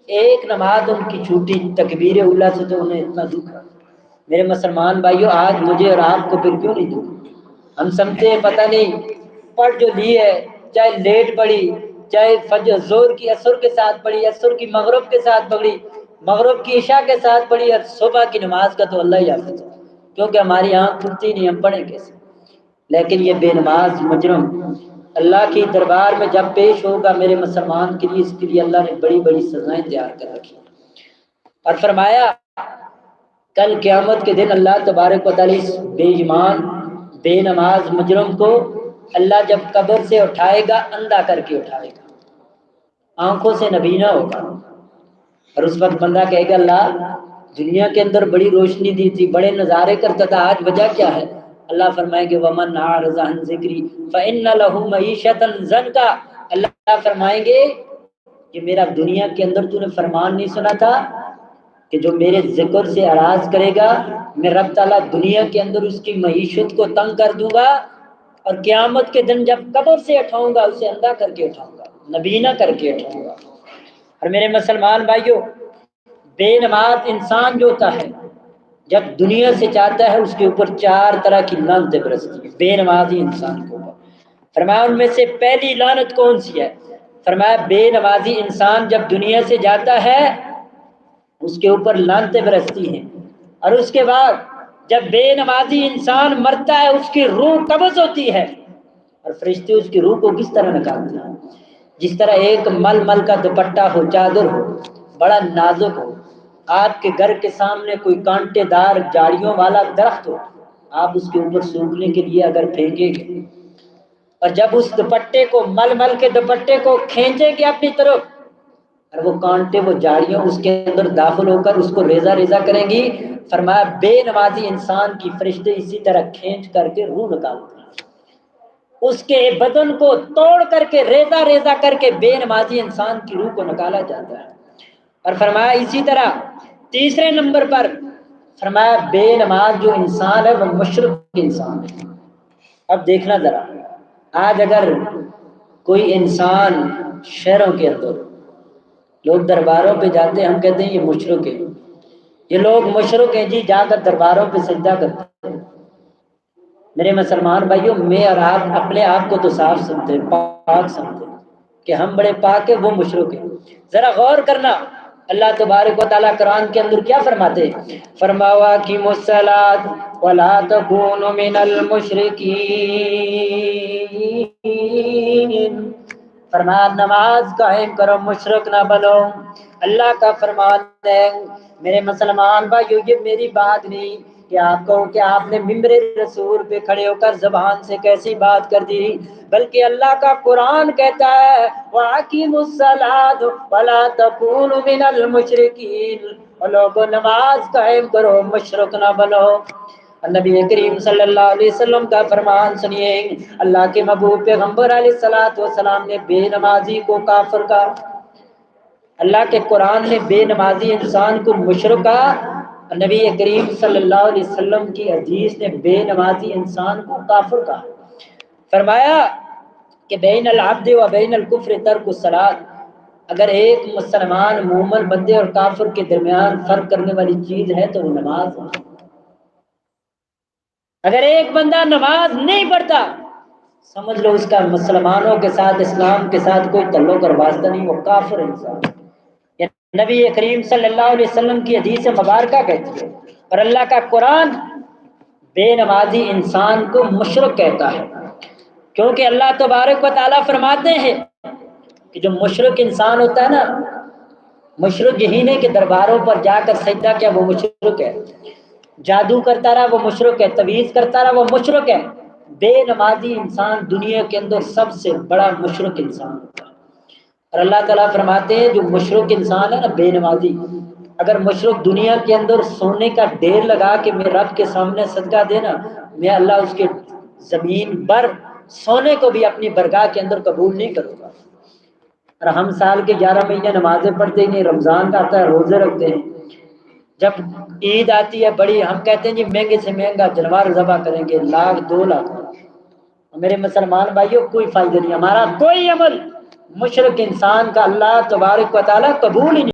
ایک نماز ان کی چھوٹی تکبیر اولا سے تو انہیں اتنا دکھ ہے۔ میرے مسلمان بھائیوں، آج مجھے اور آپ کو پھر کیوں نہیں دکھ؟ ہم سمجھتے ہیں پتہ نہیں پڑھ جو لی ہے، چاہے لیٹ پڑھی، چاہے فجر زور کی اثر کے ساتھ پڑھی، اثر کی مغرب کے ساتھ پڑھی، مغرب کی عشاء کے ساتھ پڑھی، اور صبح کی نماز کا تو اللہ ہی حافظ ہے، کیونکہ ہماری آنکھ کھلتی نہیں، ہم پڑھیں کیسے؟ لیکن یہ بے نماز مجرم اللہ کی دربار میں جب پیش ہوگا میرے مسلمان کے لیے، اس کے لیے اللہ نے بڑی بڑی سزائیں تیار کر رکھی، اور فرمایا کل قیامت کے دن اللہ تبارک و تعالیٰ اس بے ایمان بے نماز مجرم کو اللہ جب قبر سے اٹھائے گا، اندھا کر کے اٹھائے گا، آنکھوں سے نبینا ہوگا، اور اس وقت بندہ کہے گا اللہ دنیا کے اندر بڑی روشنی دی تھی، بڑے نظارے کرتا تھا، آج وجہ کیا ہے؟ اللہ فرمائے گے ومن اعرض عن ذکری فإن له معیشۃ ضنکا، اللہ فرمائیں گے کہ میرا دنیا کے اندر تو نے فرمان نہیں سنا تھا کہ جو میرے ذکر سے اراض کرے گا میں رب تعالیٰ دنیا کے اندر اس کی معیشت کو تنگ کر دوں گا، اور قیامت کے دن جب قبر سے اٹھاؤں گا اسے اندھا کر کے اٹھاؤں گا، نبینا کر کے اٹھاؤں گا۔ اور میرے مسلمان بھائیوں، بے نماز انسان جو ہوتا ہے جب دنیا سے چاہتا ہے اس کے اوپر چار طرح کی لعنتیں برستی ہیں، بے نمازی انسان کو۔ فرمایا ان میں سے پہلی لعنت کون سی ہے؟ فرمایا بے نمازی انسان جب دنیا سے جاتا ہے اس کے اوپر لعنتیں برستی ہیں، اور اس کے بعد جب بے نمازی انسان مرتا ہے اس کی روح قبض ہوتی ہے، اور فرشتے اس کی روح کو کس طرح نکالتے ہیں؟ جس طرح ایک مل مل کا دوپٹہ ہو، چادر ہو، بڑا نازک ہو، آپ کے گھر کے سامنے کوئی کانٹے دار جاڑیوں والا درخت ہو، آپ اس کے اوپر سوکھنے کے لیے اگر پھینکیں گے، اور جب اس دوپٹے کو مل مل کے دوپٹے کو کھینچیں گے اپنی طرف، اور وہ کانٹے وہ جاڑیاں اس کے اندر داخل ہو کر اس کو ریزہ ریزہ کریں گی، فرمایا بے نمازی انسان کی فرشتے اسی طرح کھینچ کر کے روح نکالتے ہیں، اس کے بدن کو توڑ کر کے ریزہ ریزہ کر کے بے نمازی انسان کی روح کو نکالا جاتا ہے۔ اور فرمایا اسی طرح تیسرے نمبر پر فرمایا بے نماز جو انسان ہے وہ مشرک انسان ہے۔ اب دیکھنا ذرا، آج اگر کوئی انسان شہروں کے اندر لوگ درباروں پہ جاتے ہیں، ہم کہتے ہیں یہ مشرک ہے، یہ لوگ مشرک ہیں جی، جا کر درباروں پہ سجدہ کرتے ہیں۔ میرے مسلمان بھائیوں، میں اور آپ اپنے آپ کو تو صاف سمجھتے ہیں، پاک سمجھتے ہیں کہ ہم بڑے پاک ہیں، وہ مشرک ہیں۔ ذرا غور کرنا، اللہ تبارک و تعالیٰ قرآن کے اندر کیا فرماتے ہیں؟ فرماوا کی الصلاۃ ولا تکونوا من المشرکین، فرمایا نماز قائم کرو، مشرک نہ بنو۔ اللہ کا فرمان ہے میرے مسلمان بھائیو، یہ میری بات نہیں کہ آپ کہو کہ آپ نے ممبر رسول پہ کھڑے ہو کر زبان سے کیسی بات کر دی، بلکہ اللہ کا قرآن کہتا ہے وَأَقِیمُوا الصَّلَاةَ وَلَا تَکُونُوا مِنَ الْمُشْرِکِینَ، اور لوگوں نماز قائم کرو، مشرک نہ بنو۔ نبی کریم صلی اللہ علیہ وسلم کا فرمان سنیے، اللہ کے محبوب پیغمبر علیہ الصلوۃ والسلام نے بے نمازی کو کافر کہا، اللہ کے قرآن نے بے نمازی انسان کو مشرک کہا، نبی کریم صلی اللہ علیہ وسلم کی حدیث نے بے نمازی انسان کو کافر کہا۔ فرمایا کہ بین العبد و بین الکفر ترک الصلاۃ، اگر ایک مسلمان مومن بندے اور کافر کے درمیان فرق کرنے والی چیز ہے تو وہ نماز ہے۔ اگر ایک بندہ نماز نہیں پڑھتا سمجھ لو اس کا مسلمانوں کے ساتھ، اسلام کے ساتھ کوئی تعلق اور واسطہ نہیں، وہ کافر انسان ہے۔ نبی کریم صلی اللہ علیہ وسلم کی حدیث مبارکہ کہتی ہے، اور اللہ کا قرآن بے نمازی انسان کو مشرک کہتا ہے، کیونکہ اللہ تبارک و تعالیٰ فرماتے ہیں کہ جو مشرک انسان ہوتا ہے نا، مشرک یہی نہیں کہ درباروں پر جا کر سجدہ کیا وہ مشرک ہے، جادو کرتا رہا وہ مشرک ہے، تعویذ کرتا رہا وہ مشرک ہے۔ بے نمازی انسان دنیا کے اندر سب سے بڑا مشرک انسان ہوتا ہے، اور اللہ تعالیٰ فرماتے ہیں جو مشرک انسان ہے نا، بے نمازی، اگر مشرک دنیا کے اندر سونے کا ڈھیر لگا کے میرے رب کے سامنے صدقہ دینا، میں اللہ اس کے زمین بر سونے کو بھی اپنی برگاہ کے اندر قبول نہیں کروں گا۔ اور ہم سال کے 11 مہینے نمازیں پڑھتے ہی نہیں، رمضان آتا ہے روزے رکھتے ہیں، جب عید آتی ہے بڑی، ہم کہتے ہیں جی مہنگے سے مہنگا جانور ذبح کریں گے، 1,00,000 2,00,000۔ میرے مسلمان بھائیوں کوئی فائدہ نہیں، ہمارا کوئی عمل مشرک انسان کا اللہ تبارک و تعالیٰ قبول ہی نہیں